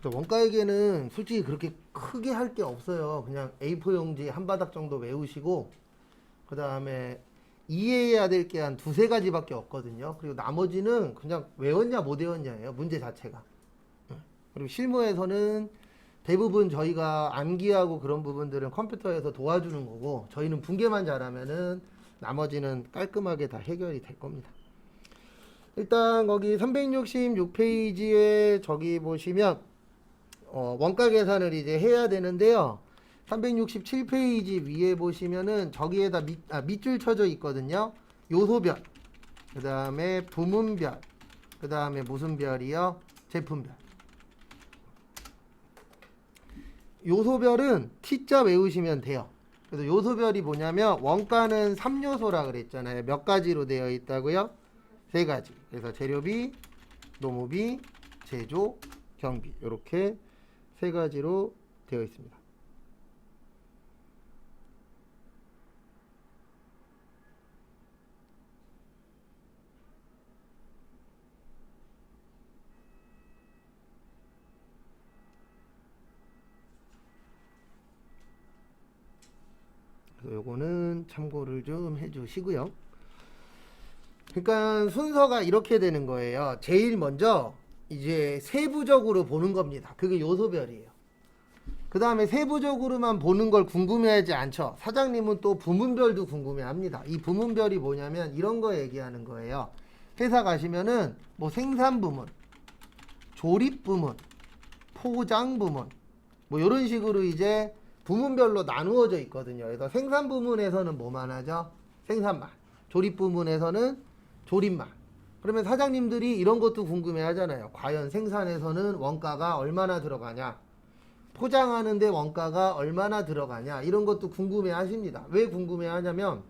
원가에게는 솔직히 그렇게 크게 할 게 없어요. 그냥 A4 용지 한 바닥 정도 외우시고 그 다음에 이해해야 될 게 한 두세 가지밖에 없거든요. 그리고 나머지는 그냥 외웠냐 못 외웠냐예요. 문제 자체가. 그리고 실무에서는 대부분 저희가 암기하고 그런 부분들은 컴퓨터에서 도와주는 거고 저희는 분계만 잘하면은 나머지는 깔끔하게 다 해결이 될 겁니다. 일단 거기 366페이지에 저기 보시면 원가 계산을 이제 해야 되는데요. 367페이지 위에 보시면은 저기에다 밑줄 쳐져 있거든요. 요소별, 그 다음에 부문별, 그 다음에 무슨 별이요? 제품별. 요소별은 T자 외우시면 돼요. 그래서 요소별이 뭐냐면 원가는 3요소라 그랬잖아요. 몇 가지로 되어 있다고요? 3가지. 그래서 재료비, 노무비, 제조, 경비 이렇게 3가지로 되어 있습니다. 그래서 요거는 참고를 좀 해주시고요. 그러니까 순서가 이렇게 되는 거예요. 제일 먼저 이제 세부적으로 보는 겁니다. 그게 요소별이에요. 그 다음에 세부적으로만 보는 걸 궁금해하지 않죠. 사장님은 또 부문별도 궁금해합니다. 이 부문별이 뭐냐면 이런 거 얘기하는 거예요. 회사 가시면은 뭐 생산부문, 조립부문, 포장부문 뭐 이런 식으로 이제 부문별로 나누어져 있거든요. 그래서 생산부문에서는 뭐만 하죠? 생산만. 조립부문에서는 조립만. 그러면 사장님들이 이런 것도 궁금해 하잖아요. 과연 생산에서는 원가가 얼마나 들어가냐? 포장하는데 원가가 얼마나 들어가냐? 이런 것도 궁금해 하십니다. 왜 궁금해 하냐면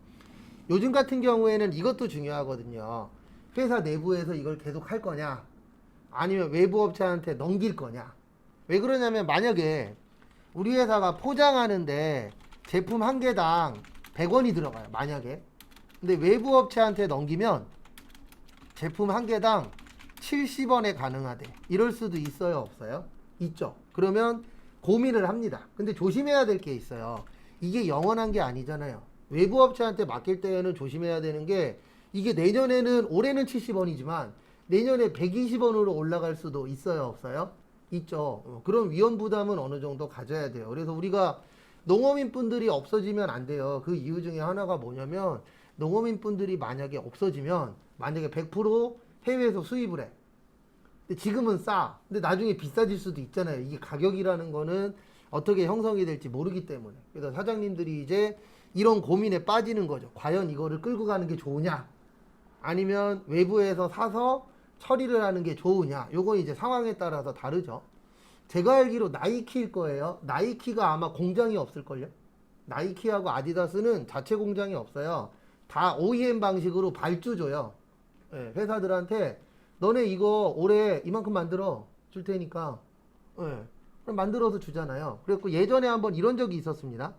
요즘 같은 경우에는 이것도 중요하거든요. 회사 내부에서 이걸 계속 할 거냐? 아니면 외부 업체한테 넘길 거냐? 왜 그러냐면 만약에 우리 회사가 포장하는데 제품 한 개당 100원이 들어가요. 만약에. 근데 외부 업체한테 넘기면 제품 한 개당 70원에 가능하대. 이럴 수도 있어요, 없어요? 있죠. 그러면 고민을 합니다. 근데 조심해야 될 게 있어요. 이게 영원한 게 아니잖아요. 외부 업체한테 맡길 때에는 조심해야 되는 게 이게 내년에는 올해는 70원이지만 내년에 120원으로 올라갈 수도 있어요, 없어요? 있죠. 그런 위험 부담은 어느 정도 가져야 돼요. 그래서 우리가 농어민 분들이 없어지면 안 돼요. 그 이유 중에 하나가 뭐냐면 농어민 분들이 만약에 없어지면 만약에 100% 해외에서 수입을 해. 근데 지금은 싸. 근데 나중에 비싸질 수도 있잖아요. 이게 가격이라는 거는 어떻게 형성이 될지 모르기 때문에. 그래서 사장님들이 이제 이런 고민에 빠지는 거죠. 과연 이거를 끌고 가는 게 좋으냐? 아니면 외부에서 사서 처리를 하는 게 좋으냐? 요건 이제 상황에 따라서 다르죠. 제가 알기로 나이키일 거예요. 나이키가 아마 공장이 없을걸요? 나이키하고 아디다스는 자체 공장이 없어요. 다 OEM 방식으로 발주줘요. 예, 회사들한테 너네 이거 올해 이만큼 만들어 줄 테니까 예, 그럼 만들어서 주잖아요. 그래갖고 예전에 한번 이런 적이 있었습니다.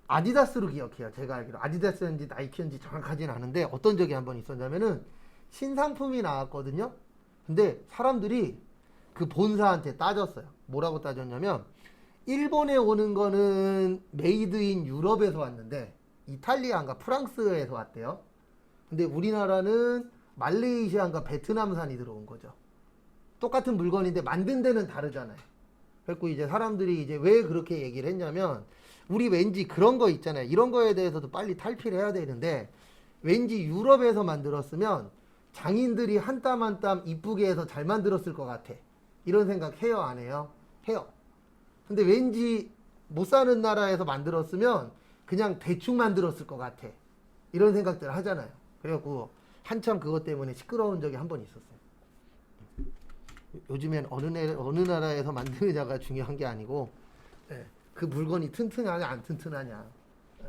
아디다스로 기억해요. 제가 알기로 아디다스인지 나이키인지 정확하진 않은데 어떤 적이 한번 있었냐면은 신상품이 나왔거든요. 근데 사람들이 그 본사한테 따졌어요. 뭐라고 따졌냐면 일본에 오는 거는 메이드 인 유럽에서 왔는데 이탈리아인가 프랑스에서 왔대요. 근데 우리나라는 말레이시아인가 베트남산이 들어온 거죠. 똑같은 물건인데 만든 데는 다르잖아요. 그래서 이제 사람들이 이제 왜 그렇게 얘기를 했냐면 우리 왠지 그런 거 있잖아요. 이런 거에 대해서도 빨리 탈피를 해야 되는데 왠지 유럽에서 만들었으면 장인들이 한 땀 한 땀 이쁘게 해서 잘 만들었을 것 같아. 이런 생각 해요, 안 해요? 해요. 근데 왠지 못 사는 나라에서 만들었으면 그냥 대충 만들었을 것 같아. 이런 생각들 하잖아요. 그래갖고 한참 그것 때문에 시끄러운 적이 한 번 있었어요. 요즘엔 어느 나라에서 만드느냐가 중요한 게 아니고 예, 그 물건이 튼튼하냐 안 튼튼하냐 예,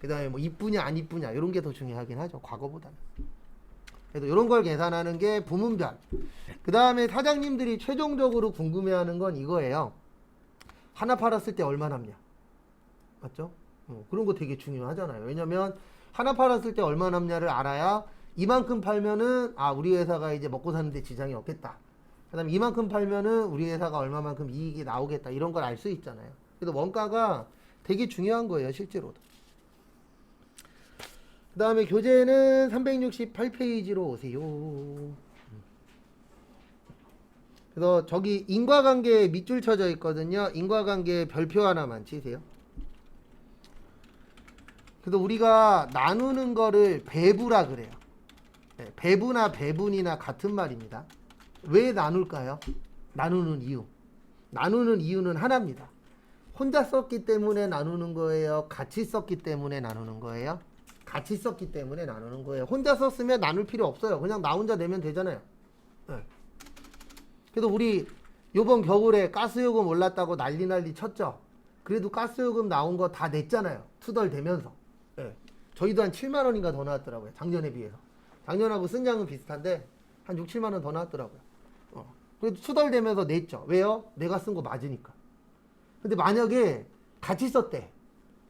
그 다음에 뭐 이쁘냐 안 이쁘냐 이런 게 더 중요하긴 하죠. 과거보다는. 그래서 이런 걸 계산하는 게 부문별. 그 다음에 사장님들이 최종적으로 궁금해하는 건 이거예요. 하나 팔았을 때 얼마 남냐. 맞죠? 그런 거 되게 중요하잖아요. 왜냐면 하나 팔았을 때 얼마 남냐를 알아야 이만큼 팔면은 아 우리 회사가 이제 먹고 사는데 지장이 없겠다. 그다음에 이만큼 팔면은 우리 회사가 얼마만큼 이익이 나오겠다 이런 걸 알 수 있잖아요. 그래서 원가가 되게 중요한 거예요, 실제로도. 그다음에 교재는 368페이지로 오세요. 그래서 저기 인과관계 밑줄 쳐져 있거든요. 인과관계 별표 하나만 치세요. 그래서 우리가 나누는 거를 배분이라 그래요. 네, 배분이나 배분이나 같은 말입니다. 왜 나눌까요? 나누는 이유. 나누는 이유는 하나입니다. 혼자 썼기 때문에 나누는 거예요? 같이 썼기 때문에 나누는 거예요? 같이 썼기 때문에 나누는 거예요. 혼자 썼으면 나눌 필요 없어요. 그냥 나 혼자 내면 되잖아요. 네. 그래도 우리 요번 겨울에 가스요금 올랐다고 난리 쳤죠. 그래도 가스요금 나온 거 다 냈잖아요. 투덜대면서. 네. 저희도 한 7만 원인가 더 나왔더라고요. 작년에 비해서. 작년하고 쓴 양은 비슷한데 한 6, 7만 원 더 나왔더라고요. 그래도 투덜대면서 냈죠. 왜요? 내가 쓴 거 맞으니까. 근데 만약에 같이 썼대.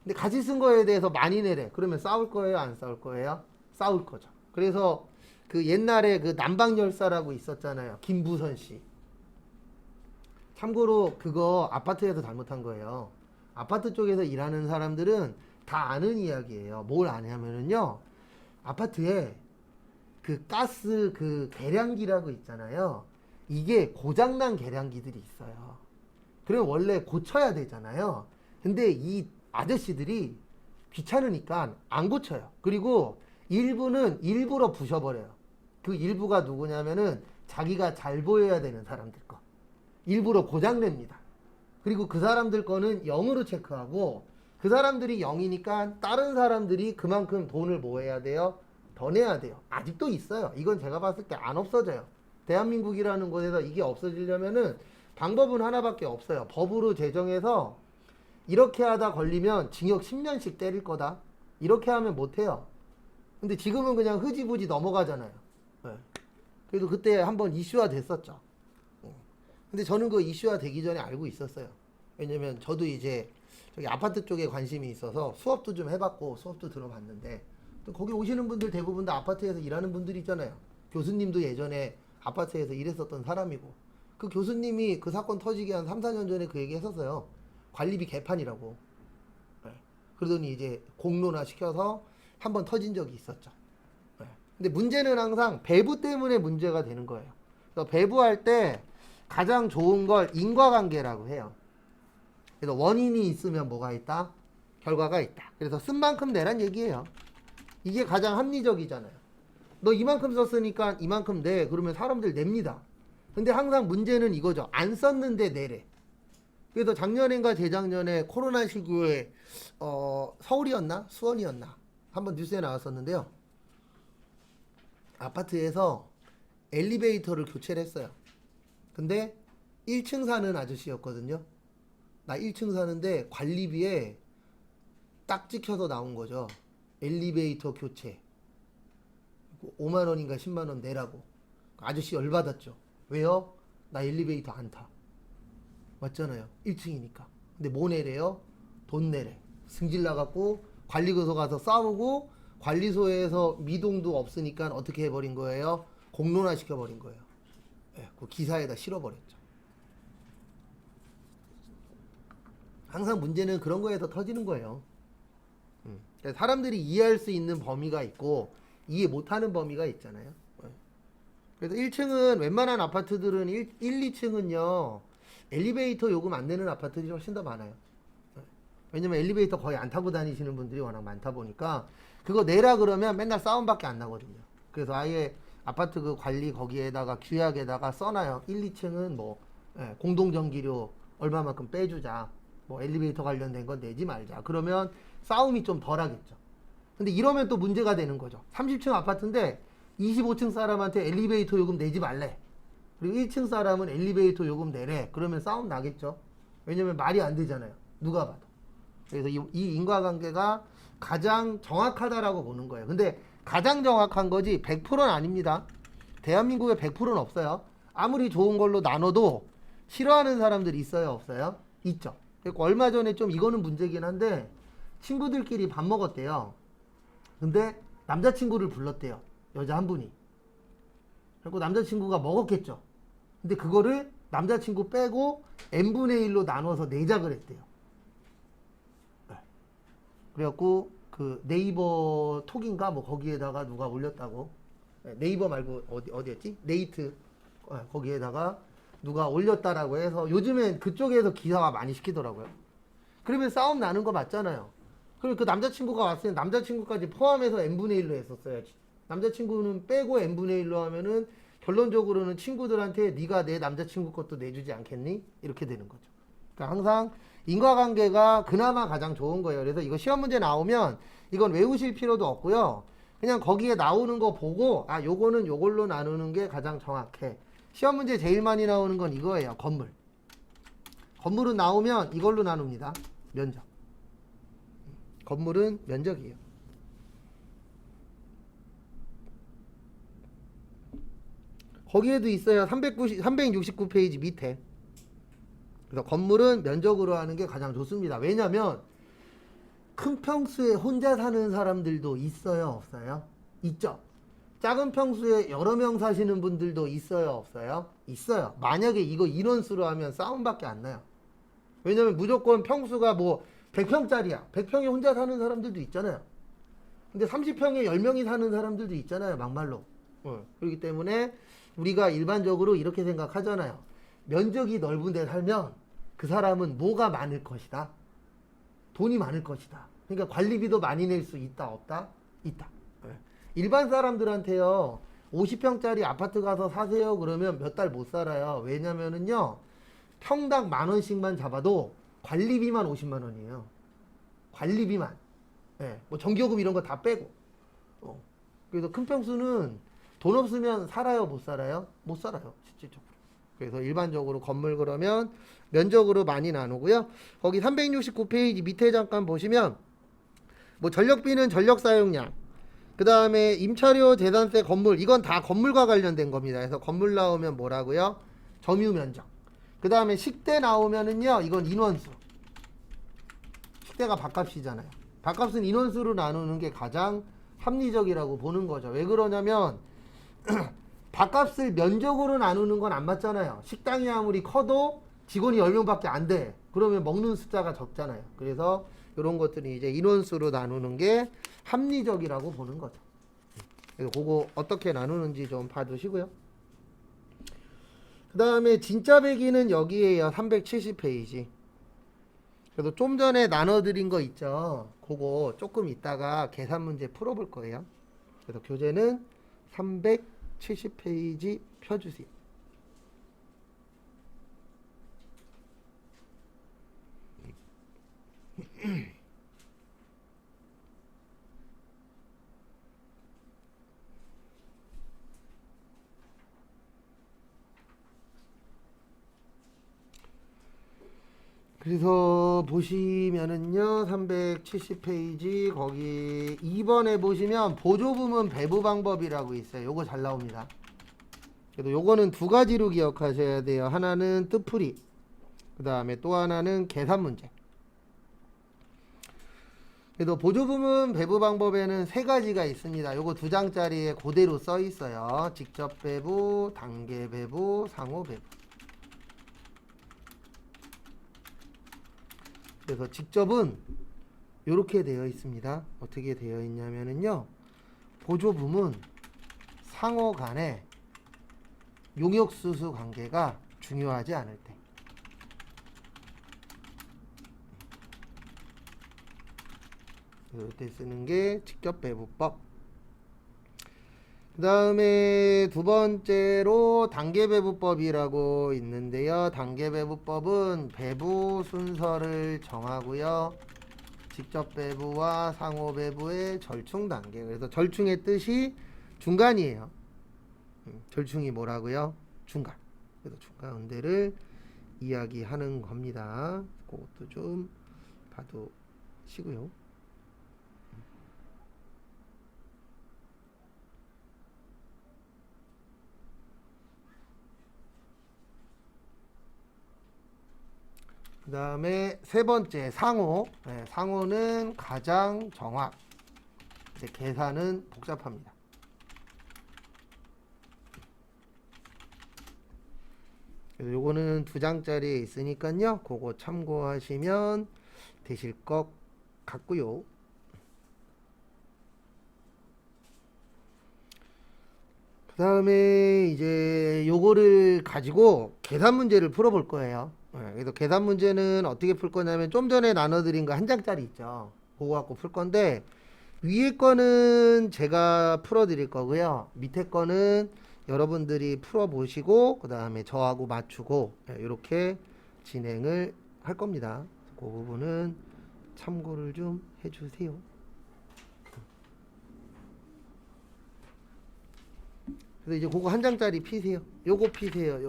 근데 같이 쓴 거에 대해서 많이 내래. 그러면 싸울 거예요? 안 싸울 거예요? 싸울 거죠. 그래서 그 옛날에 그 난방열사라고 있었잖아요. 김부선 씨. 참고로 그거 아파트에서 잘못한 거예요. 아파트 쪽에서 일하는 사람들은 다 아는 이야기예요. 뭘 아냐면은요. 아파트에 그 가스 그 계량기라고 있잖아요. 이게 고장난 계량기들이 있어요. 그럼 원래 고쳐야 되잖아요. 근데 이 아저씨들이 귀찮으니까 안 고쳐요. 그리고 일부는 일부러 부셔버려요. 그 일부가 누구냐면은 자기가 잘 보여야 되는 사람들 거. 일부러 고장냅니다. 그리고 그 사람들 거는 0으로 체크하고 그 사람들이 0이니까 다른 사람들이 그만큼 돈을 뭐 해야 돼요? 더 내야 돼요. 아직도 있어요. 이건 제가 봤을 때 안 없어져요. 대한민국이라는 곳에서 이게 없어지려면은 방법은 하나밖에 없어요. 법으로 제정해서 이렇게 하다 걸리면 징역 10년씩 때릴 거다. 이렇게 하면 못해요. 근데 지금은 그냥 흐지부지 넘어가잖아요. 네. 그래도 그때 한번 이슈화 됐었죠. 근데 저는 그 이슈화 되기 전에 알고 있었어요. 왜냐면 저도 이제 저기 아파트 쪽에 관심이 있어서 수업도 좀 해봤고 수업도 들어봤는데 또 거기 오시는 분들 대부분 다 아파트에서 일하는 분들이 있잖아요. 교수님도 예전에 아파트에서 일했었던 사람이고 그 교수님이 그 사건 터지기 한 3, 4년 전에 그 얘기 했었어요. 관리비 개판이라고. 네. 그러더니 이제 공론화 시켜서 한번 터진 적이 있었죠. 네. 근데 문제는 항상 배부 때문에 문제가 되는 거예요. 그래서 배부할 때 가장 좋은 걸 인과관계라고 해요. 그래서 원인이 있으면 뭐가 있다? 결과가 있다. 그래서 쓴 만큼 내란 얘기예요. 이게 가장 합리적이잖아요. 너 이만큼 썼으니까 이만큼 내. 그러면 사람들 냅니다. 근데 항상 문제는 이거죠. 안 썼는데 내래. 그래서 작년인가 재작년에 코로나 시기에 서울이었나? 수원이었나? 한번 뉴스에 나왔었는데요. 아파트에서 엘리베이터를 교체를 했어요. 근데 1층 사는 아저씨였거든요. 나 1층 사는데 관리비에 딱 찍혀서 나온 거죠. 엘리베이터 교체 5만 원인가 10만 원 내라고. 아저씨 열받았죠. 왜요? 나 엘리베이터 안 타. 맞잖아요. 1층이니까. 근데 뭐 내래요? 돈 내래. 승질 나갖고 관리소서 가서 싸우고 관리소에서 미동도 없으니까 어떻게 해버린 거예요? 공론화 시켜버린 거예요. 네, 그 기사에다 실어버렸죠. 항상 문제는 그런 거에서 터지는 거예요. 사람들이 이해할 수 있는 범위가 있고 이해 못하는 범위가 있잖아요. 그래서 1층은 웬만한 아파트들은 1, 2층은요 엘리베이터 요금 안 내는 아파트들이 훨씬 더 많아요. 왜냐면 엘리베이터 거의 안 타고 다니시는 분들이 워낙 많다 보니까 그거 내라 그러면 맨날 싸움밖에 안 나거든요. 그래서 아예 아파트 그 관리 거기에다가 규약에다가 써놔요. 1, 2층은 뭐 공동전기료 얼마만큼 빼주자. 뭐 엘리베이터 관련된 건 내지 말자. 그러면 싸움이 좀 덜 하겠죠. 근데 이러면 또 문제가 되는 거죠. 30층 아파트인데 25층 사람한테 엘리베이터 요금 내지 말래. 그리고 1층 사람은 엘리베이터 요금 내래. 그러면 싸움 나겠죠. 왜냐면 말이 안 되잖아요. 누가 봐도. 그래서 이 인과관계가 가장 정확하다라고 보는 거예요. 근데 가장 정확한 거지 100%는 아닙니다. 대한민국에 100%는 없어요. 아무리 좋은 걸로 나눠도 싫어하는 사람들이 있어요? 없어요? 있죠. 그리고 얼마 전에 좀 이거는 문제긴 한데 친구들끼리 밥 먹었대요. 근데 남자친구를 불렀대요. 여자 한 분이. 그리고 남자친구가 먹었겠죠. 근데 그거를 남자친구 빼고 n분의 1로 나눠서 내작을 했대요. 그래갖고 그 네이버 톡인가 뭐 거기에다가 누가 올렸다고. 네이버 말고 어디였지? 네이트. 거기에다가 누가 올렸다라고 해서 요즘엔 그쪽에서 기사가 많이 시키더라고요. 그러면 싸움 나는 거 맞잖아요. 그리고 그 남자친구가 왔을 때 남자친구까지 포함해서 n분의 1로 했었어요. 남자친구는 빼고 n분의 1로 하면은 결론적으로는 친구들한테 네가 내 남자친구 것도 내주지 않겠니? 이렇게 되는 거죠. 그러니까 항상 인과관계가 그나마 가장 좋은 거예요. 그래서 이거 시험 문제 나오면 이건 외우실 필요도 없고요. 그냥 거기에 나오는 거 보고 아 요거는 요걸로 나누는 게 가장 정확해. 시험 문제 제일 많이 나오는 건 이거예요. 건물. 건물은 나오면 이걸로 나눕니다. 면적. 건물은 면적이에요. 거기에도 있어요. 369페이지 밑에. 그래서 건물은 면적으로 하는 게 가장 좋습니다. 왜냐면 큰 평수에 혼자 사는 사람들도 있어요, 없어요? 있죠. 작은 평수에 여러 명 사시는 분들도 있어요, 없어요? 있어요. 만약에 이거 인원수로 하면 싸움밖에 안 나요. 왜냐면 무조건 평수가 뭐 100평짜리야. 100평에 혼자 사는 사람들도 있잖아요. 근데 30평에 10명이 사는 사람들도 있잖아요, 막말로. 그렇기 때문에 우리가 일반적으로 이렇게 생각하잖아요. 면적이 넓은 데 살면 그 사람은 뭐가 많을 것이다. 돈이 많을 것이다. 그러니까 관리비도 많이 낼 수 있다, 없다? 있다. 일반 사람들한테요, 50평짜리 아파트 가서 사세요 그러면 몇 달 못 살아요. 왜냐면은요, 평당 10,000원씩만 잡아도 관리비만 50만 원이에요. 관리비만. 뭐 전기요금 이런 거 다 빼고. 그래서 큰 평수는 돈 없으면 살아요, 못 살아요? 못 살아요, 실질적으로. 그래서 일반적으로 건물 그러면 면적으로 많이 나누고요. 거기 369페이지 밑에 잠깐 보시면 뭐 전력비는 전력 사용량, 그 다음에 임차료, 재산세, 건물, 이건 다 건물과 관련된 겁니다. 그래서 건물 나오면 뭐라고요? 점유 면적. 그 다음에 식대 나오면은요, 이건 인원수. 식대가 밥값이잖아요. 밥값은 인원수로 나누는 게 가장 합리적이라고 보는 거죠. 왜 그러냐면 밥값을 면적으로 나누는 건 안 맞잖아요. 식당이 아무리 커도 직원이 10명밖에 안 돼. 그러면 먹는 숫자가 적잖아요. 그래서 이런 것들이 이제 인원수로 나누는 게 합리적이라고 보는 거죠. 그래서 그거 어떻게 나누는지 좀 봐두시고요. 그 다음에 진짜 배기는 여기에요. 370페이지. 그래서 좀 전에 나눠드린 거 있죠. 그거 조금 이따가 계산 문제 풀어볼 거예요. 그래서 교재는 370페이지 펴주세요. 그래서 보시면은요, 370페이지 거기 2번에 보시면 보조부문 배부 방법이라고 있어요. 요거 잘 나옵니다. 그래도 요거는 두 가지로 기억하셔야 돼요. 하나는 뜻풀이, 그 다음에 또 하나는 계산 문제. 그래도 보조부문 배부 방법에는 세 가지가 있습니다. 요거 두 장짜리에 그대로 써 있어요. 직접 배부, 단계 배부, 상호 배부. 그래서 직접은 이렇게 되어 있습니다. 어떻게 되어 있냐면은요, 보조부문 상호 간의 용역수수 관계가 중요하지 않을 때, 이때 쓰는 게 직접 배부법. 그 다음에 두 번째로 단계배부법이라고 있는데요. 단계배부법은 배부 순서를 정하고요. 직접 배부와 상호 배부의 절충 단계. 그래서 절충의 뜻이 중간이에요. 절충이 뭐라고요? 중간. 그래서 중간대를 이야기하는 겁니다. 그것도 좀 봐두시고요. 그 다음에 세 번째 상호. 상호는 가장 정확. 이제 계산은 복잡합니다. 그래서 요거는 2장짜리에 있으니까요. 그거 참고하시면 되실 것 같고요. 그 다음에 이제 요거를 가지고 계산 문제를 풀어볼 거예요. 그래서 계산 문제는 어떻게 풀 거냐면 좀 전에 나눠드린 거 1장짜리 있죠. 그거 갖고 풀 건데 위에 거는 제가 풀어드릴 거고요. 밑에 거는 여러분들이 풀어보시고 그 다음에 저하고 맞추고 이렇게 진행을 할 겁니다. 그 부분은 참고를 좀 해주세요. 그래서 이제 그거 1장짜리 피세요. 요거 피세요.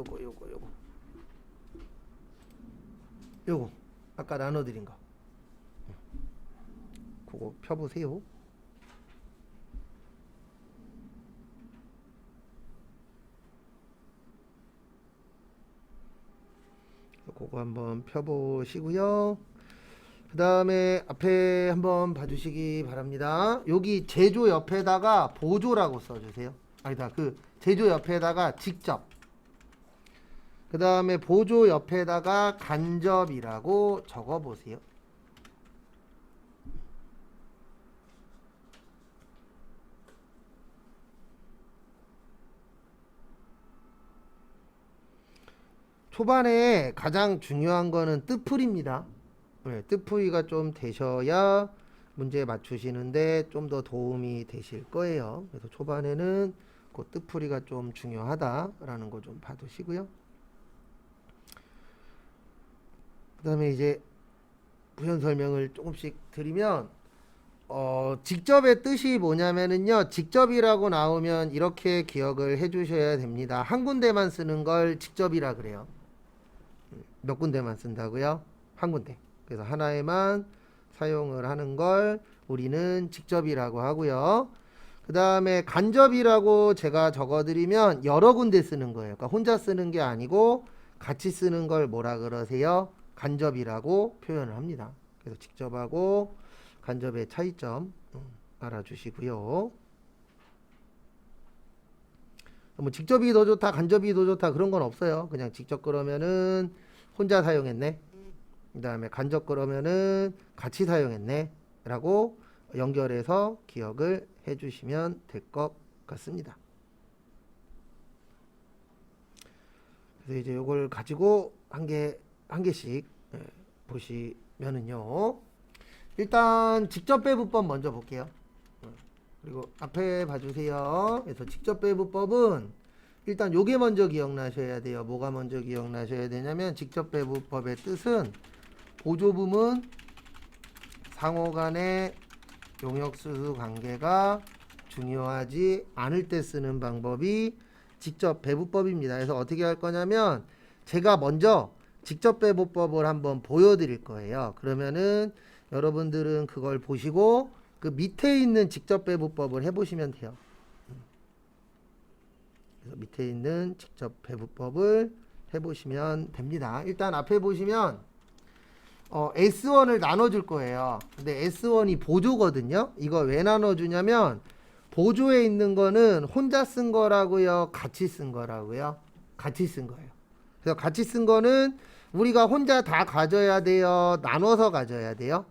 요거 아까 나눠드린 거 그거 펴보세요. 그거 한번 펴보시고요. 그 다음에 앞에 한번 봐주시기 바랍니다. 여기 제조 옆에다가 보조라고 써주세요. 아니다, 그 제조 옆에다가 직접, 그 다음에 보조 옆에다가 간접이라고 적어보세요. 초반에 가장 중요한 거는 뜻풀이입니다. 네, 뜻풀이가 좀 되셔야 문제 맞추시는데 좀 더 도움이 되실 거예요. 그래서 초반에는 그 뜻풀이가 좀 중요하다라는 거 좀 봐두시고요. 그 다음에 이제 부연 설명을 조금씩 드리면 직접의 뜻이 뭐냐면은요, 직접이라고 나오면 이렇게 기억을 해 주셔야 됩니다. 한 군데만 쓰는 걸 직접이라 그래요. 몇 군데만 쓴다고요? 한 군데. 그래서 하나에만 사용을 하는 걸 우리는 직접이라고 하고요. 그 다음에 간접이라고 제가 적어드리면 여러 군데 쓰는 거예요. 그러니까 혼자 쓰는 게 아니고 같이 쓰는 걸 뭐라 그러세요? 간접이라고 표현을 합니다. 그래서 직접하고 간접의 차이점 알아주시고요. 뭐 직접이 더 좋다, 간접이 더 좋다 그런 건 없어요. 그냥 직접 그러면은 혼자 사용했네. 그 다음에 간접 그러면은 같이 사용했네. 라고 연결해서 기억을 해주시면 될 것 같습니다. 그래서 이제 이걸 가지고 한 개씩 보시면은요. 일단 직접 배부법 먼저 볼게요. 그리고 앞에 봐주세요. 그래서 직접 배부법은 일단 요게 먼저 기억나셔야 돼요. 뭐가 먼저 기억나셔야 되냐면 직접 배부법의 뜻은 보조부문 상호 간의 용역수수 관계가 중요하지 않을 때 쓰는 방법이 직접 배부법입니다. 그래서 어떻게 할 거냐면 제가 먼저 직접 배부법을 한번 보여드릴 거예요. 그러면은 여러분들은 그걸 보시고 그 밑에 있는 직접 배부법을 해보시면 돼요. 그래서 밑에 있는 직접 배부법을 해보시면 됩니다. 일단 앞에 보시면 S1을 나눠줄 거예요. 근데 S1이 보조거든요. 이거 왜 나눠주냐면 보조에 있는 거는 혼자 쓴 거라고요, 같이 쓴 거라고요? 같이 쓴 거예요. 그래서 같이 쓴 거는 우리가 혼자 다 가져야 돼요, 나눠서 가져야 돼요?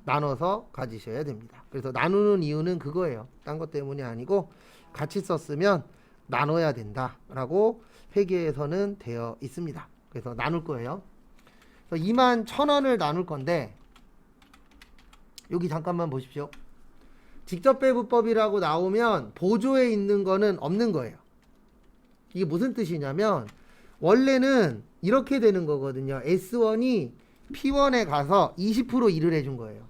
나눠서 가지셔야 됩니다. 그래서 나누는 이유는 그거예요. 딴 것 때문이 아니고 같이 썼으면 나눠야 된다라고 회계에서는 되어 있습니다. 그래서 나눌 거예요. 21,000원을 나눌 건데 여기 잠깐만 보십시오. 직접 배부법이라고 나오면 보조에 있는 거는 없는 거예요. 이게 무슨 뜻이냐면 원래는 이렇게 되는 거거든요. S1이 P1에 가서 20% 일을 해준 거예요.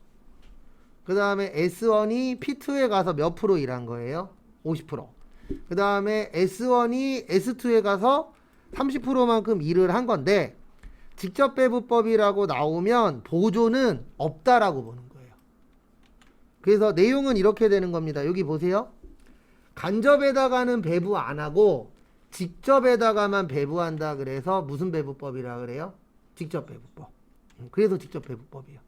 그 다음에 S1이 P2에 가서 몇 프로 일한 거예요? 50%. 그 다음에 S1이 S2에 가서 30%만큼 일을 한 건데 직접 배부법이라고 나오면 보조는 없다라고 보는 거예요. 그래서 내용은 이렇게 되는 겁니다. 여기 보세요. 간접에다가는 배부 안 하고 직접에다가만 배부한다 그래서 무슨 배부법이라 그래요? 직접 배부법. 그래서 직접 배부법이에요.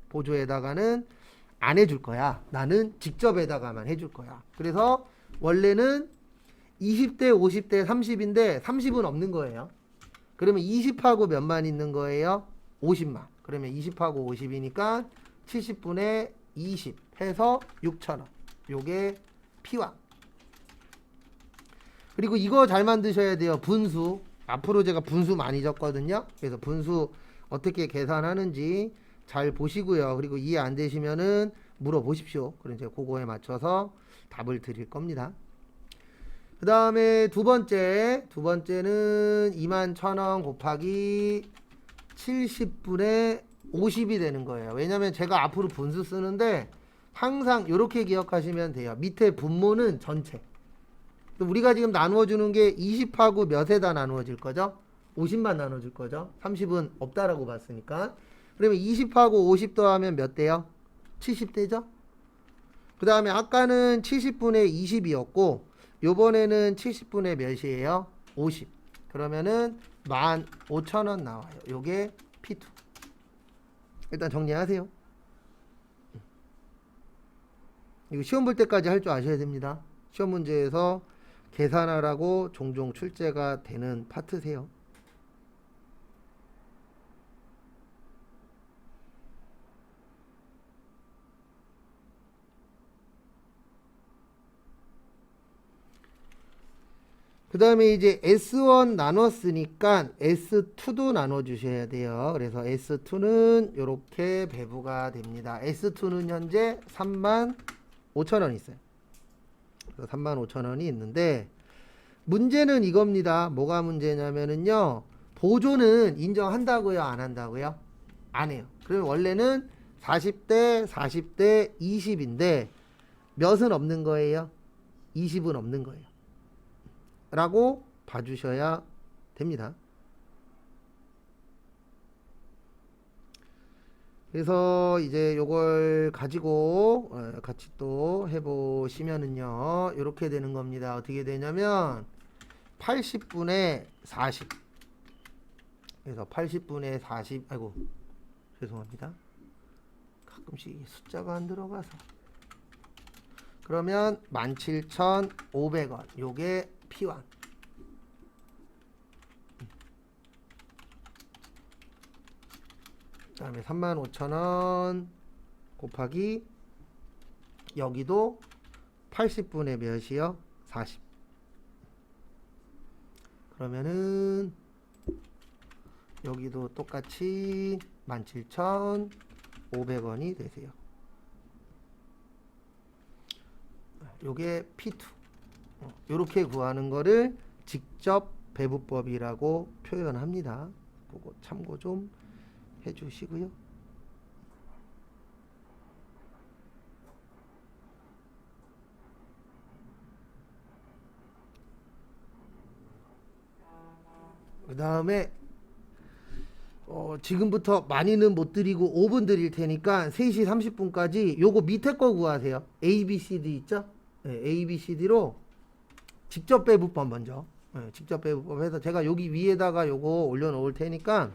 보조에다가는 안 해줄 거야. 나는 직접에다가만 해줄 거야. 그래서 원래는 20대, 50대, 30인데 30은 없는 거예요. 그러면 20하고 몇만 있는 거예요? 50만. 그러면 20하고 50이니까 70분의 20 해서 6,000원. 요게 P1. 그리고 이거 잘 만드셔야 돼요. 분수. 앞으로 제가 분수 많이 줬거든요. 그래서 분수 어떻게 계산하는지 잘 보시고요. 그리고 이해 안 되시면은 물어보십시오. 그럼 제가 그거에 맞춰서 답을 드릴 겁니다. 그 다음에 두 번째는 21,000원 곱하기 70분의 50이 되는 거예요. 왜냐면 제가 앞으로 분수 쓰는데 항상 이렇게 기억하시면 돼요. 밑에 분모는 전체. 우리가 지금 나누어주는 게 20하고 몇에다 나누어질 거죠? 50만 나눠줄 거죠? 30은 없다라고 봤으니까. 그러면 20하고 50 더하면 몇 대요? 70대죠? 그 다음에 아까는 70분의 20이었고 요번에는 70분의 몇이에요? 50. 그러면은 15,000원 나와요. 요게 P2. 일단 정리하세요. 이거 시험 볼 때까지 할 줄 아셔야 됩니다. 시험 문제에서 계산하라고 종종 출제가 되는 파트세요. 그 다음에 이제 S1 나눴으니까 S2도 나눠주셔야 돼요. 그래서 S2는 이렇게 배부가 됩니다. S2는 현재 35,000원 있어요. 35,000원이 있는데 문제는 이겁니다. 뭐가 문제냐면은요. 보조는 인정한다고요? 안 한다고요? 안 해요. 그러면 원래는 40대, 40대, 20인데 몇은 없는 거예요? 20은 없는 거예요. 라고 봐주셔야 됩니다. 그래서 이제 요걸 가지고 같이 또 해보시면은요 이렇게 되는 겁니다. 어떻게 되냐면 80분의 40. 그래서 80분의 40 아이고 죄송합니다. 가끔씩 숫자가 안 들어가서. 그러면 17,500원 요게 P1. 그 다음에 35,000원 곱하기 여기도 80분의 몇이요? 40. 그러면은 여기도 똑같이 17,500원이 되세요. 요게 P2. 요렇게 구하는 거를 직접 배분법이라고 표현합니다. 그거 참고 좀 해주시고요. 그 다음에 지금부터 많이는 못 드리고 5분 드릴 테니까 3시 30분까지 요거 밑에 거 구하세요. A, B, C, D 있죠? 네, A, B, C, D로 직접 배분법 먼저. 네, 직접 배분법 해서 제가 여기 위에다가 요거 올려놓을 테니까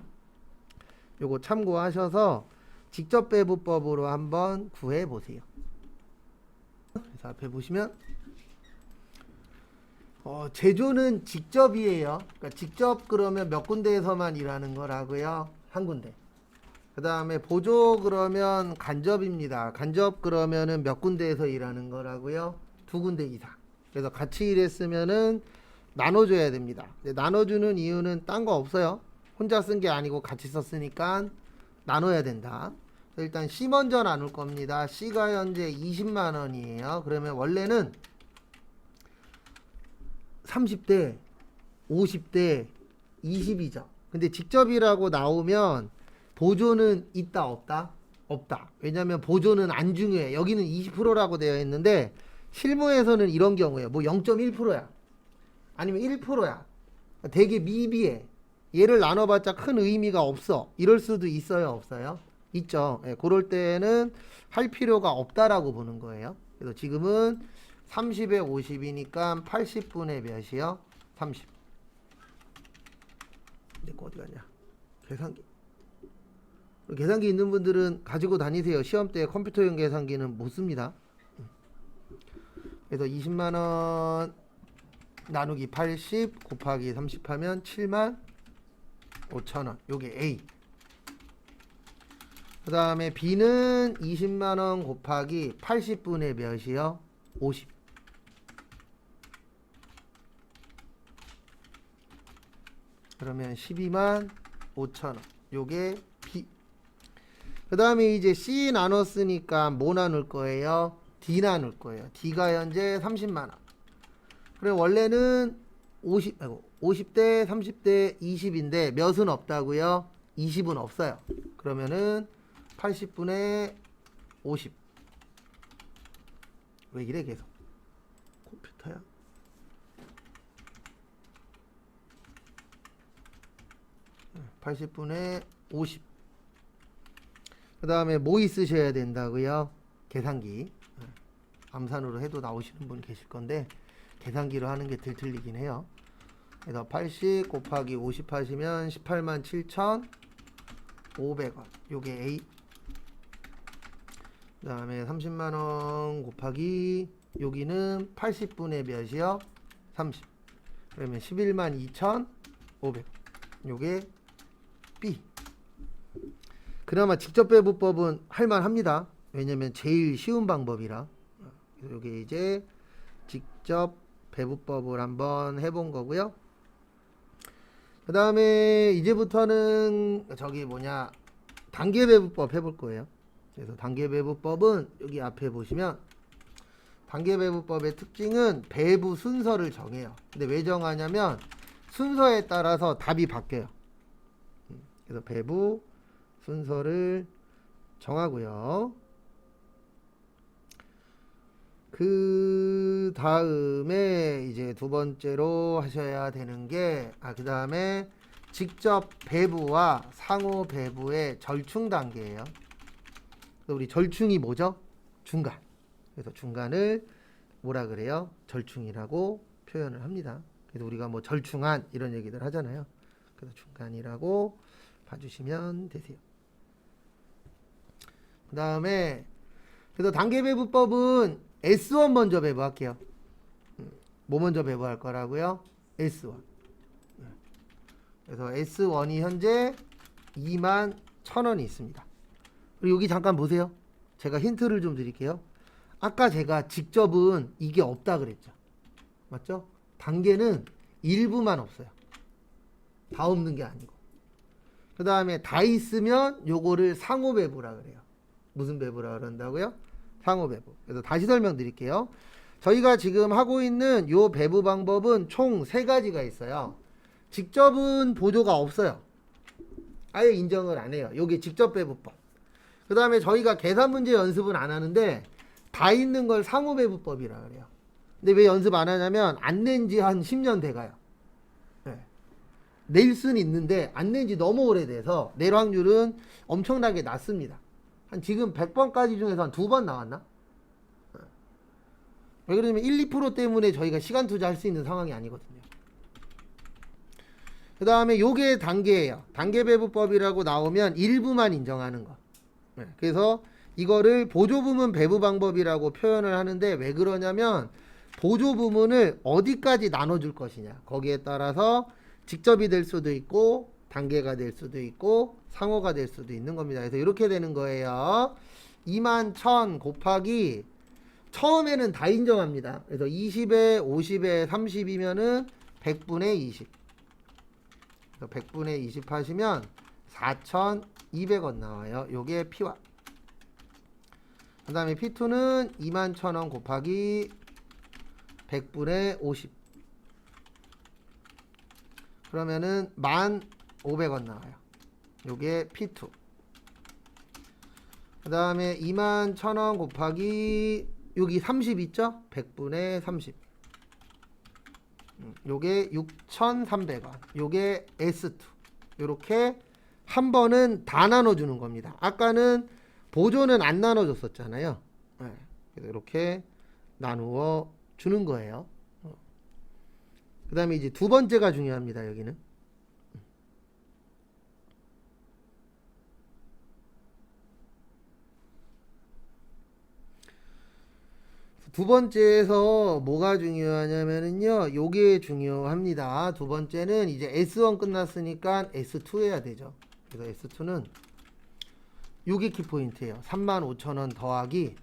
요거 참고하셔서 직접 배분법으로 한번 구해 보세요. 그래서 앞에 보시면 제조는 직접이에요. 그러니까 직접 그러면 몇 군데에서만 일하는 거라고요? 한 군데. 그 다음에 보조 그러면 간접입니다. 간접 그러면은 몇 군데에서 일하는 거라고요? 2군데 이상. 그래서 같이 일했으면은 나눠줘야 됩니다. 나눠주는 이유는 딴 거 없어요. 혼자 쓴 게 아니고 같이 썼으니까 나눠야 된다. 일단 C 먼저 나눌 겁니다. C가 현재 20만 원이에요. 그러면 원래는 30대, 50대, 20이죠. 근데 직접이라고 나오면 보조는 있다 없다? 없다. 왜냐면 보조는 안 중요해. 여기는 20%라고 되어 있는데 실무에서는 이런 경우에 뭐 0.1%야. 아니면 1%야. 되게 미비해. 얘를 나눠봤자 큰 의미가 없어. 이럴 수도 있어요, 없어요? 있죠. 예, 그럴 때는 할 필요가 없다라고 보는 거예요. 그래서 지금은 30에 50이니까 80분의 몇이요? 30. 내 거 어디 갔냐? 계산기. 계산기 있는 분들은 가지고 다니세요. 시험 때 컴퓨터용 계산기는 못 씁니다. 그래서 20만원 나누기 80 곱하기 30 하면 7만 5,000원. 요게 A. 그 다음에 B는 20만원 곱하기 80분의 몇이요? 50. 그러면 12만 5천원. 요게 B. 그 다음에 이제 C 나눴으니까 뭐 나눌 거예요? D 나눌 거예요. D가 현재 30만원. 그럼 원래는 50대, 30대, 20인데 몇은 없다고요? 20은 없어요. 그러면은 80분의 50. 왜 이래 계속? 컴퓨터야? 네, 80분의 50. 그 다음에 뭐 있으셔야 된다고요? 계산기. 암산으로 해도 나오시는 분 계실 건데 계산기로 하는 게 덜 틀리긴 해요. 그래서 80 곱하기 50 하시면 18만 7,500원. 요게 A. 그 다음에 30만원 곱하기 여기는 80분의 몇이요? 30. 그러면 11만 2,500. 요게 B. 그나마 직접 배분법은 할만합니다. 왜냐면 제일 쉬운 방법이라. 요게 이제 직접 배분법을 한번 해본 거고요. 그 다음에 이제부터는 단계 배분법 해볼 거예요. 그래서 단계 배분법은 여기 앞에 보시면 단계 배분법의 특징은 배분 순서를 정해요. 근데 왜 정하냐면 순서에 따라서 답이 바뀌어요. 그래서 배분 순서를 정하고요. 그 다음에 이제 두 번째로 하셔야 되는 게 그 다음에 직접 배분과 상호 배분의 절충 단계예요. 우리 절충이 뭐죠? 중간. 그래서 중간을 뭐라 그래요? 절충이라고 표현을 합니다. 그래서 우리가 뭐 절충안 이런 얘기들 하잖아요. 그래서 중간이라고 봐주시면 되세요. 그 다음에 그래서 단계 배분법은 S1 먼저 배분할게요. 뭐 먼저 배분할 거라고요? S1. 그래서 S1이 현재 2만 1,000원이 있습니다. 그리고 여기 잠깐 보세요. 제가 힌트를 좀 드릴게요. 아까 제가 직접은 이게 없다 그랬죠. 맞죠? 단계는 일부만 없어요. 다 없는 게 아니고. 그 다음에 다 있으면 요거를 상호 배분이라 그래요. 무슨 배분이라 그런다고요? 상호 배분. 그래서 다시 설명드릴게요. 저희가 지금 하고 있는 요 배분 방법은 총 3가지가 있어요. 직접은 보조가 없어요. 아예 인정을 안 해요. 요게 직접 배분법. 그 다음에 저희가 계산 문제 연습은 안 하는데 다 있는 걸 상호 배분법이라 그래요. 근데 왜 연습 안 하냐면 안 낸 지 한 10년 돼가요. 네. 낼 수는 있는데 안 낸 지 너무 오래돼서 낼 확률은 엄청나게 낮습니다. 한 지금 100번까지 중에서 한 2번 나왔나? 네. 왜 그러냐면 1, 2% 때문에 저희가 시간 투자할 수 있는 상황이 아니거든요. 그 다음에 요게 단계예요. 단계 배분법이라고 나오면 일부만 인정하는 거. 네. 그래서 이거를 보조부문 배분 방법이라고 표현을 하는데 왜 그러냐면 보조부문을 어디까지 나눠줄 것이냐 거기에 따라서 직접이 될 수도 있고 단계가 될 수도 있고 상호가 될 수도 있는 겁니다. 그래서 이렇게 되는 거예요. 21,000 곱하기 처음에는 다 인정합니다. 그래서 20에 50에 30이면은 100분의 20. 100분의 20 하시면 4,200원 나와요. 요게 P1. 그 다음에 P2는 21,000원 곱하기 100분의 50. 그러면은 1,500원 나와요. 요게 P2. 그 다음에 21,000원 곱하기 여기 30 있죠? 100분의 30. 요게 6,300원. 요게 S2. 요렇게 한 번은 다 나눠주는 겁니다. 아까는 보조는 안 나눠줬었잖아요. 네. 그래서 이렇게 나누어 주는 거예요. 그 다음에 이제 두 번째가 중요합니다. 여기는. 두 번째에서 뭐가 중요하냐면은요, 요게 중요합니다. 두 번째는 이제 S1 끝났으니까 S2 해야 되죠. 그래서 S2는 요게 키포인트예요. 35,000원 더하기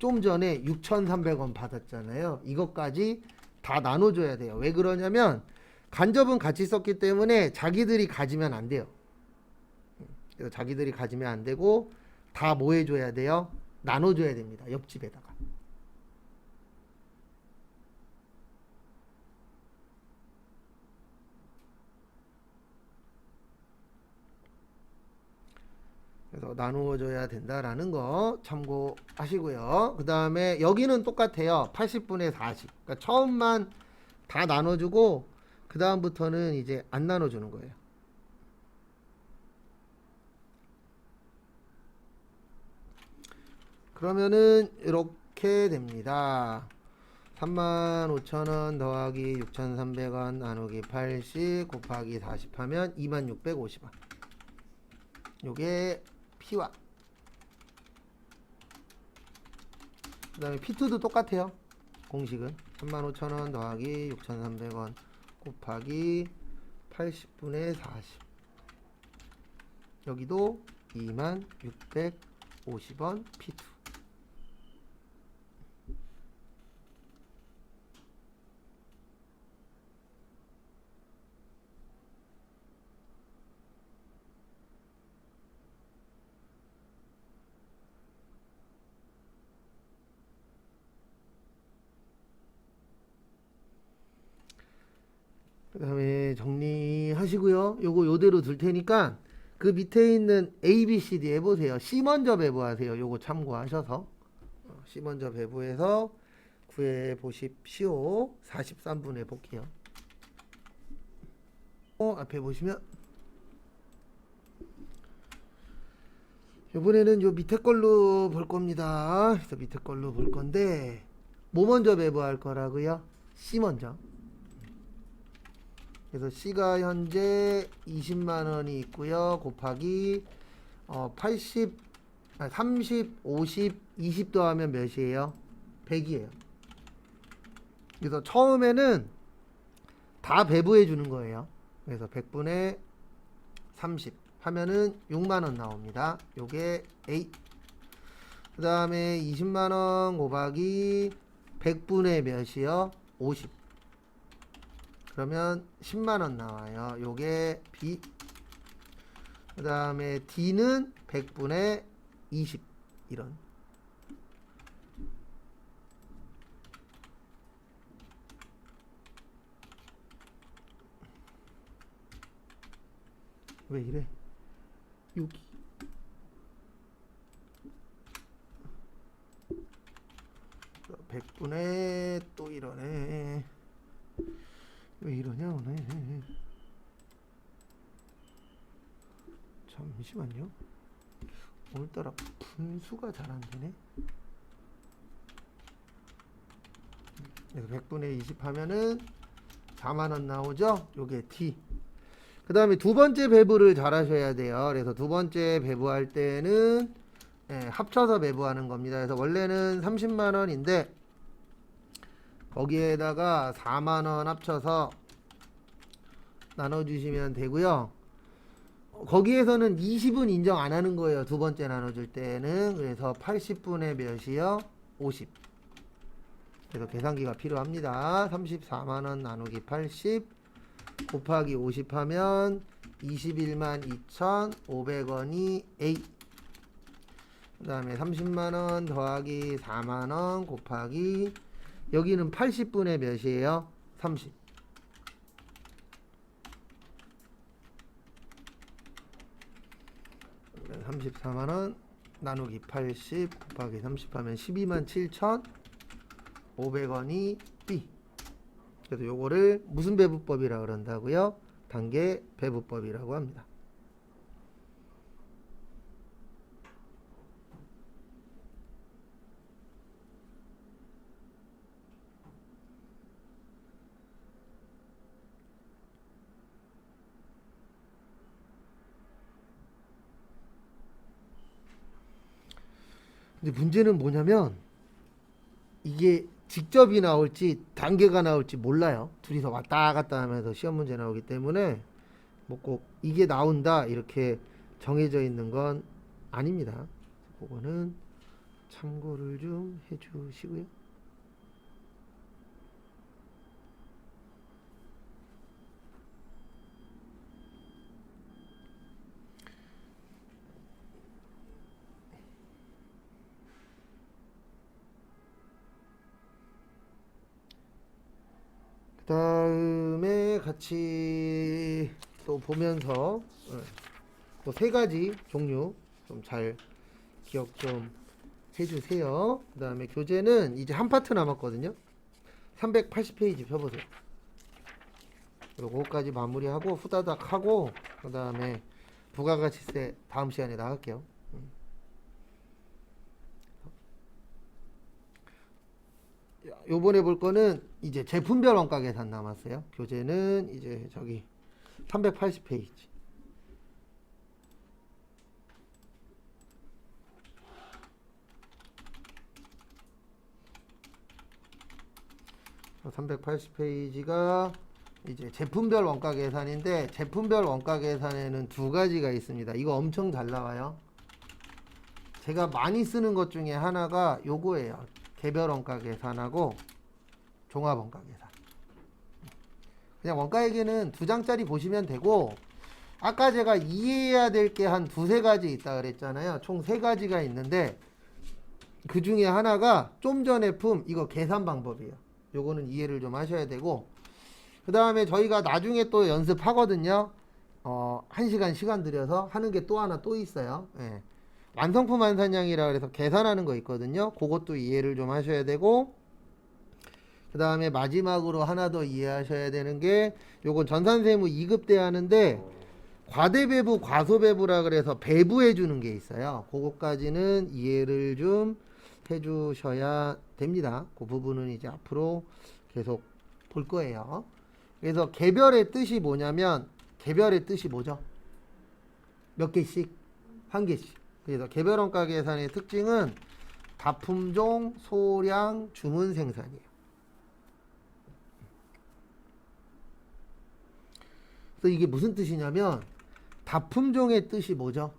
좀 전에 6,300원 받았잖아요. 이것까지 다 나눠줘야 돼요. 왜 그러냐면 간접은 같이 썼기 때문에 자기들이 가지면 안 돼요. 그래서 자기들이 가지면 안 되고 다 뭐 해줘야 돼요? 나눠줘야 됩니다. 옆집에다가. 그래서 나누어줘야 된다라는 거 참고하시고요. 그 다음에 여기는 똑같아요. 80분의 40. 그러니까 처음만 다 나눠주고 그 다음부터는 이제 안 나눠주는 거예요. 그러면은 이렇게 됩니다. 35,000원 더하기 6,300원 나누기 80 곱하기 40 하면 2650원. 요게 P와 그 다음에 P2도 똑같아요. 공식은 35,000원 더하기 6,300원 곱하기 80분의 40. 여기도 2650원 P2. 그 다음에 정리하시고요. 요거 요대로 둘 테니까 그 밑에 있는 A, B, C, D 해보세요. C 먼저 배부하세요. 요거 참고하셔서 C 먼저 배부해서 구해보십시오. 43분 해볼게요. 앞에 보시면 이번에는 요 밑에 걸로 볼 겁니다. 그래서 밑에 걸로 볼 건데 뭐 먼저 배부할 거라고요? C 먼저. 그래서 C가 현재 20만원이 있고요. 곱하기 30, 50, 20 더하면 몇이에요? 100이에요. 그래서 처음에는 다 배부해 주는 거예요. 그래서 100분의 30 하면은 6만원 나옵니다. 요게 A. 그 다음에 20만원 곱하기 100분의 몇이요? 50. 그러면 10만원 나와요. 요게 B. 그 다음에 D는 100분의 20. 이런. 왜 이래? 여기. 백분의 또 이러네. 왜 이러냐 오늘. 잠시만요. 오늘따라 분수가 잘 안되네. 그래서 100분의 20 하면은 4만원 나오죠. 요게 D. 그 다음에 두 번째 배부를 잘 하셔야 돼요. 그래서 두 번째 배부할 때는 합쳐서 배부하는 겁니다. 그래서 원래는 30만원인데 거기에다가 4만원 합쳐서 나눠주시면 되고요. 거기에서는 20은 인정 안 하는 거예요. 두 번째 나눠줄 때는. 그래서 80분의 몇이요? 50. 그래서 계산기가 필요합니다. 34만원 나누기 80 곱하기 50 하면 21만 2,500원이 A. 그 다음에 30만원 더하기 4만원 곱하기 여기는 80분의 몇이에요? 30. 34만원 나누기 80 곱하기 30 하면 12만 7,500원이 B. 그래서 요거를 무슨 배부법이라 그런다고요? 단계 배부법이라고 합니다. 근데 문제는 뭐냐면 이게 직접이 나올지 단계가 나올지 몰라요. 둘이서 왔다 갔다 하면서 시험 문제 나오기 때문에 뭐 꼭 이게 나온다 이렇게 정해져 있는 건 아닙니다. 그거는 참고를 좀 해주시고요. 그 다음에 같이 또 보면서 또 세 가지 종류 좀 잘 기억 좀 해주세요. 그 다음에 교재는 이제 한 파트 남았거든요. 380페이지 펴보세요. 요거까지 마무리하고 후다닥 하고 그 다음에 부가가치세 다음 시간에 나갈게요. 요번에 볼 거는 이제 제품별 원가 계산 남았어요. 교재는 이제 저기 380페이지. 380페이지가 이제 제품별 원가 계산인데 제품별 원가 계산에는 두 가지가 있습니다. 이거 엄청 잘 나와요. 제가 많이 쓰는 것 중에 하나가 요거예요. 개별 원가 계산하고 종합 원가 계산. 그냥 원가회계는 두 장짜리 보시면 되고 아까 제가 이해해야 될 게 한 두세 가지 있다 그랬잖아요. 총 세 가지가 있는데 그 중에 하나가 좀 전에 품 이거 계산 방법이에요. 요거는 이해를 좀 하셔야 되고 그 다음에 저희가 나중에 또 연습하거든요. 1시간 시간 들여서 하는 게 또 하나 또 있어요. 예. 완성품 환산량이라 그래서 계산하는 거 있거든요. 그것도 이해를 좀 하셔야 되고 그 다음에 마지막으로 하나 더 이해하셔야 되는 게 요건 전산세무 2급 때 하는데 과대배부 과소배부라 그래서 배부해 주는 게 있어요. 그것까지는 이해를 좀 해주셔야 됩니다. 그 부분은 이제 앞으로 계속 볼 거예요. 그래서 개별의 뜻이 뭐냐면 개별의 뜻이 뭐죠? 몇 개씩? 한 개씩. 그래서 개별원가 계산의 특징은 다품종, 소량, 주문 생산이에요. 그래서 이게 무슨 뜻이냐면 다품종의 뜻이 뭐죠?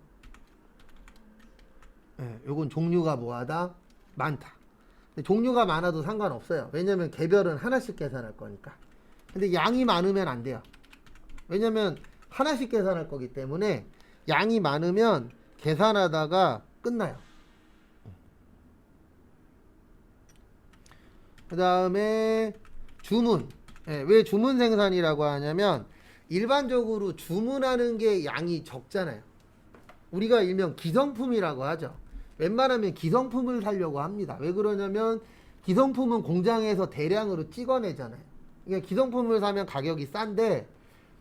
요건 종류가 뭐하다? 많다. 근데 종류가 많아도 상관없어요. 왜냐면 개별은 하나씩 계산할 거니까. 근데 양이 많으면 안 돼요. 왜냐면 하나씩 계산할 거기 때문에 양이 많으면 계산하다가 끝나요. 그 다음에 주문. 왜 주문 생산이라고 하냐면 일반적으로 주문하는 게 양이 적잖아요. 우리가 일명 기성품이라고 하죠. 웬만하면 기성품을 사려고 합니다. 왜 그러냐면 기성품은 공장에서 대량으로 찍어내잖아요. 그러니까 기성품을 사면 가격이 싼데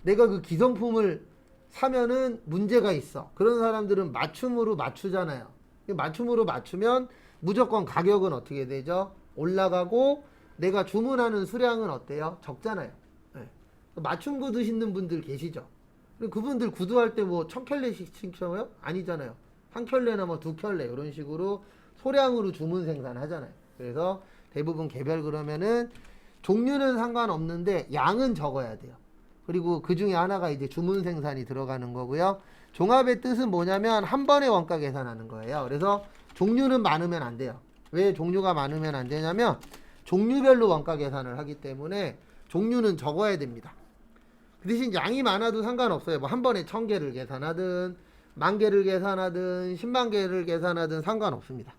내가 그 기성품을 사면은 문제가 있어. 그런 사람들은 맞춤으로 맞추잖아요. 맞춤으로 맞추면 무조건 가격은 어떻게 되죠? 올라가고 내가 주문하는 수량은 어때요? 적잖아요. 네. 맞춤 구두 신는 분들 계시죠? 그분들 구두할 때 뭐 1000켤레씩 신청해요? 아니잖아요. 한 켤레나 뭐 2켤레 이런 식으로 소량으로 주문 생산하잖아요. 그래서 대부분 개별 그러면은 종류는 상관없는데 양은 적어야 돼요. 그리고 그 중에 하나가 이제 주문 생산이 들어가는 거고요. 종합의 뜻은 뭐냐면 한 번에 원가 계산하는 거예요. 그래서 종류는 많으면 안 돼요. 왜 종류가 많으면 안 되냐면 종류별로 원가 계산을 하기 때문에 종류는 적어야 됩니다. 그 대신 양이 많아도 상관없어요. 뭐 한 번에 1000개를 계산하든 10,000개를 계산하든 10만 개를 계산하든 상관없습니다.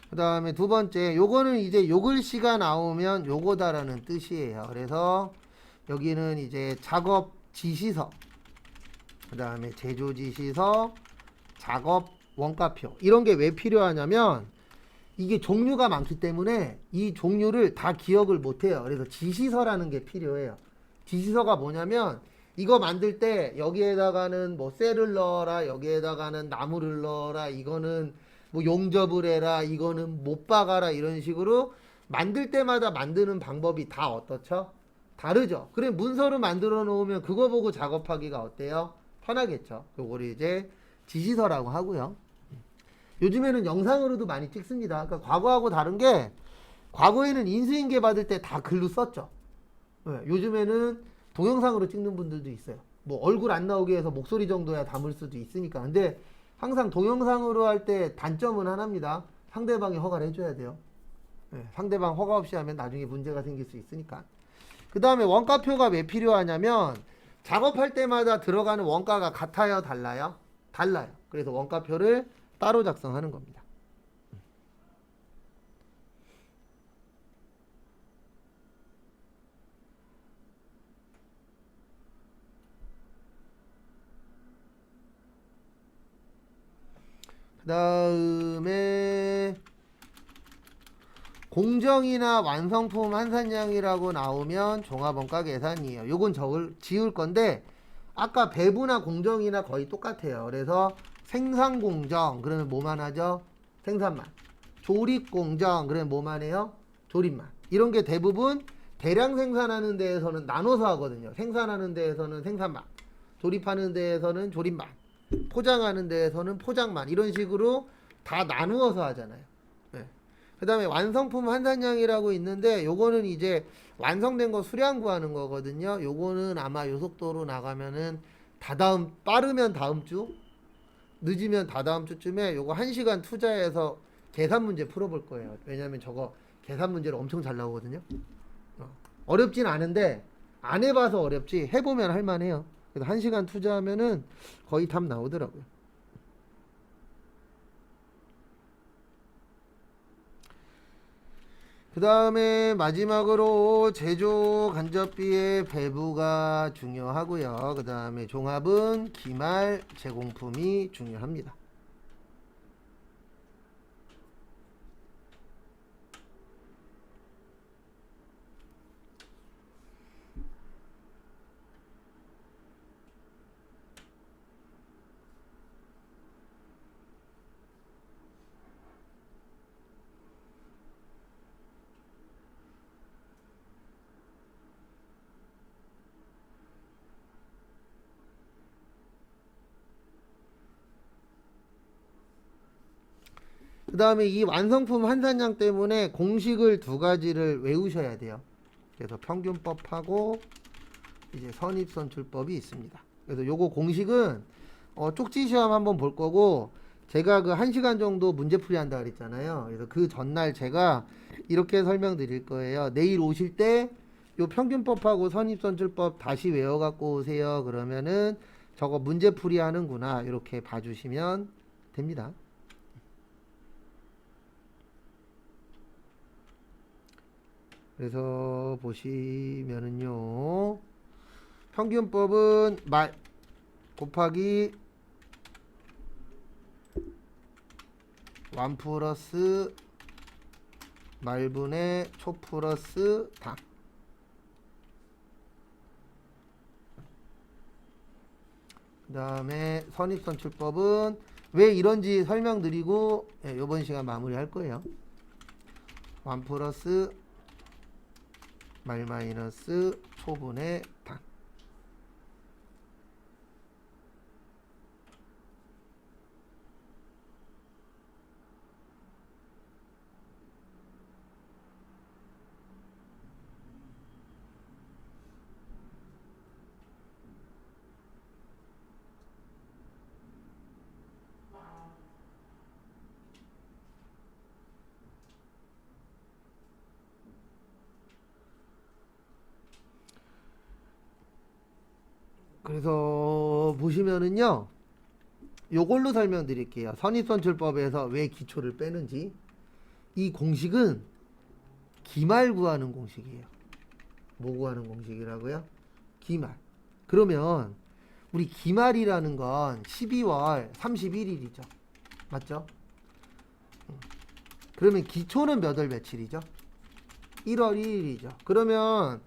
그 다음에 두 번째, 요거는 이제 요 글씨가 나오면 요거다라는 뜻이에요. 그래서 여기는 이제 작업 지시서, 그 다음에 제조 지시서, 작업 원가표 이런 게 왜 필요하냐면 이게 종류가 많기 때문에 이 종류를 다 기억을 못해요. 그래서 지시서라는 게 필요해요. 지시서가 뭐냐면 이거 만들 때 여기에다가는 뭐 셀을 넣어라, 여기에다가는 나무를 넣어라, 이거는 뭐 용접을 해라, 이거는 못 박아라, 이런 식으로 만들 때마다 만드는 방법이 다 어떻죠? 다르죠. 그래 문서를 만들어 놓으면 그거 보고 작업하기가 어때요? 편하겠죠. 요거를 이제 지시서라고 하고요. 요즘에는 영상으로도 많이 찍습니다. 그러니까 과거하고 다른 게 과거에는 인수인계 받을 때 다 글로 썼죠. 네, 요즘에는 동영상으로 찍는 분들도 있어요. 뭐 얼굴 안 나오게 해서 목소리 정도야 담을 수도 있으니까. 근데 항상 동영상으로 할 때 단점은 하나입니다. 상대방이 허가를 해줘야 돼요. 네, 상대방 허가 없이 하면 나중에 문제가 생길 수 있으니까. 그 다음에 원가표가 왜 필요하냐면 작업할 때마다 들어가는 원가가 같아요, 달라요? 달라요. 그래서 원가표를 따로 작성하는 겁니다. 그 다음에 공정이나 완성품 한산량이라고 나오면 종합원가 계산이에요. 요건 지울 건데 아까 배부나 공정이나 거의 똑같아요. 그래서 생산공정 그러면 뭐만 하죠? 생산만. 조립공정 그러면 뭐만 해요? 조립만. 이런 게 대부분 대량 생산하는 데에서는 나눠서 하거든요. 생산하는 데에서는 생산만, 조립하는 데에서는 조립만, 포장하는 데에서는 포장만, 이런 식으로 다 나누어서 하잖아요. 네. 그 다음에 완성품 한산량이라고 있는데 요거는 이제 완성된 거 수량 구하는 거거든요. 요거는 아마 요 속도로 나가면은 빠르면 다음 주, 늦으면 다다음 주쯤에 요거 1시간 투자해서 계산 문제 풀어볼 거예요. 왜냐면 저거 계산 문제를 엄청 잘 나오거든요. 어렵진 않은데 안 해봐서 어렵지 해보면 할만해요. 그래서 1시간 투자하면은 거의 답 나오더라고요. 그 다음에 마지막으로 제조 간접비의 배부가 중요하고요. 그 다음에 종합은 기말 제공품이 중요합니다. 그 다음에 이 완성품 한산량 때문에 공식을 2가지를 외우셔야 돼요. 그래서 평균법하고 이제 선입선출법이 있습니다. 그래서 요거 공식은 쪽지 시험 한번 볼 거고 제가 그 1시간 정도 문제풀이 한다 그랬잖아요. 그래서 그 전날 제가 이렇게 설명드릴 거예요. 내일 오실 때 요 평균법하고 선입선출법 다시 외워갖고 오세요. 그러면은 저거 문제풀이 하는구나 이렇게 봐주시면 됩니다. 그래서 보시면은요 평균법은 말 곱하기 완 플러스 말분의 초 플러스 당. 그 다음에 선입선출법은 왜 이런지 설명드리고 이번 시간 마무리할 거예요. 완 플러스 말 마이너스 초분의 당. 그래서 보시면은요 요걸로 설명드릴게요. 선입선출법에서 왜 기초를 빼는지. 이 공식은 기말 구하는 공식이에요. 뭐 구하는 공식이라고요? 기말. 그러면 우리 기말이라는 건 12월 31일이죠. 맞죠? 그러면 기초는 몇 월 며칠이죠? 1월 1일이죠. 그러면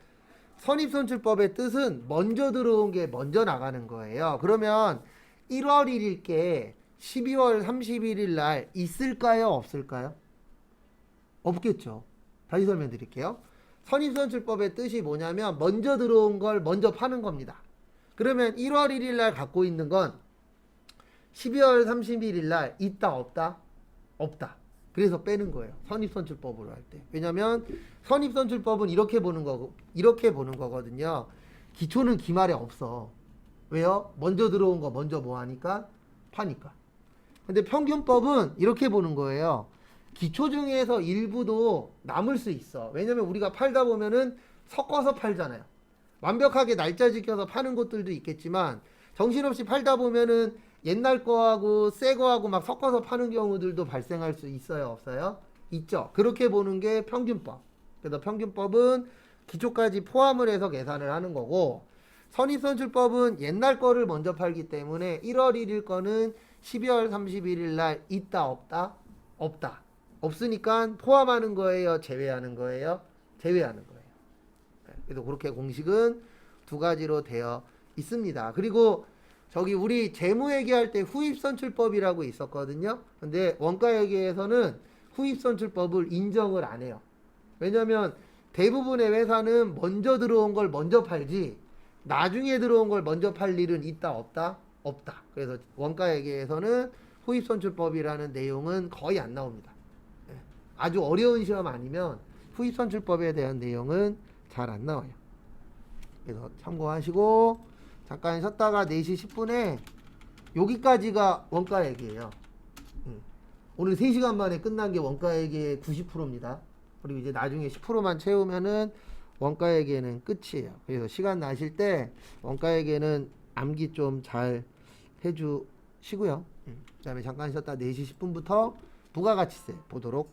선입선출법의 뜻은 먼저 들어온 게 먼저 나가는 거예요. 그러면 1월 1일 게 12월 31일 날 있을까요? 없을까요? 없겠죠. 다시 설명드릴게요. 선입선출법의 뜻이 뭐냐면 먼저 들어온 걸 먼저 파는 겁니다. 그러면 1월 1일 날 갖고 있는 건 12월 31일 날 있다 없다? 없다. 그래서 빼는 거예요. 선입선출법으로 할 때. 왜냐면 선입선출법은 이렇게 보는 거거든요. 기초는 기말에 없어. 왜요? 먼저 들어온 거 먼저 뭐 하니까? 파니까. 근데 평균법은 이렇게 보는 거예요. 기초 중에서 일부도 남을 수 있어. 왜냐면 우리가 팔다 보면은 섞어서 팔잖아요. 완벽하게 날짜 지켜서 파는 곳들도 있겠지만 정신없이 팔다 보면은 옛날 거하고 새 거하고 막 섞어서 파는 경우들도 발생할 수 있어요, 없어요? 있죠. 그렇게 보는 게 평균법. 그래서 평균법은 기초까지 포함을 해서 계산을 하는 거고, 선입선출법은 옛날 거를 먼저 팔기 때문에 1월 1일 거는 12월 31일 날 있다 없다? 없다. 없으니까 포함하는 거예요, 제외하는 거예요? 제외하는 거예요. 그래서 그렇게 공식은 두 가지로 되어 있습니다. 그리고 저기 우리 재무회계할 때 후입선출법이라고 있었거든요. 근데 원가회계에서는 후입선출법을 인정을 안 해요. 왜냐면 대부분의 회사는 먼저 들어온 걸 먼저 팔지 나중에 들어온 걸 먼저 팔 일은 있다 없다? 없다. 그래서 원가회계에서는 후입선출법이라는 내용은 거의 안 나옵니다. 아주 어려운 시험 아니면 후입선출법에 대한 내용은 잘 안 나와요. 그래서 참고하시고 잠깐 쉬었다가 4시 10분에 여기까지가 원가회계예요. 오늘 3시간 만에 끝난 게 원가회계의 90%입니다. 그리고 이제 나중에 10%만 채우면은 원가회계는 끝이에요. 그래서 시간 나실 때 원가회계는 암기 좀 잘 해주시고요. 그 다음에 잠깐 쉬었다 4시 10분부터 부가가치세 보도록